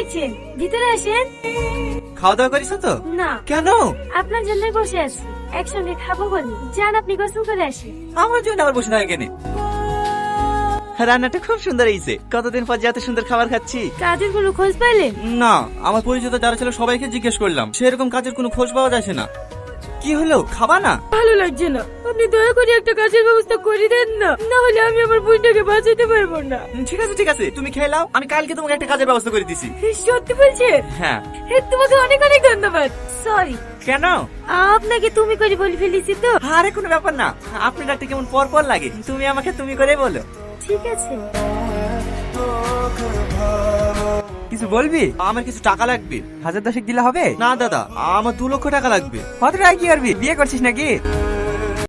দেখছেন? ভিতরে আসেন। খাওয়া দাওয়া করিস তো? না, কেন? আপনার জন্য বসে আছি, একসঙ্গে খাবো বলি। যান, আপনি গোসল করে আসেন। আমার জন্য আবার বসে থাকে কেন? রান্নাটা খুব সুন্দর হয়েছে। কতদিন পর যে এত সুন্দর খাবার খাচ্ছি। কাজের কোনো খোঁজ পাইলেন? না, আমার পরিচিত যারা ছিল সবাইকে জিজ্ঞেস করলাম, সেরকম কাজের কোনো খোঁজ পাওয়া যাচ্ছে না। কি হলো, খাবা না? ভালো লাগছে না, আপনি দয়া করে একটা কাজের ব্যবস্থা করে দেন না, না হলে আমি আমার বোনটাকে বাঁচাতে পারবো না। ঠিক আছে ঠিক আছে, তুমি খেয়ে নাও, আমি কালকে তোমাকে একটা কাজের ব্যবস্থা করে দিছি। সত্যি বলছেন? হ্যাঁ। তোমাকে অনেক অনেক ধন্যবাদ। সরি, কেন? আপনাকে তুমি করে বলে ফেলেছি তো। আরে কোনো ব্যাপার না, আপনি ডাকতে কেমন পর পর লাগে, তুমি আমাকে তুমি করে বলো। ঠিক আছে। কিছু বলবি? আমার কিছু টাকা লাগবে। 1010 দিলে হবে? না দাদা, আমার 2 লক্ষ টাকা লাগবে। কত টাকা কি করবি, বিয়ে করছিস নাকি?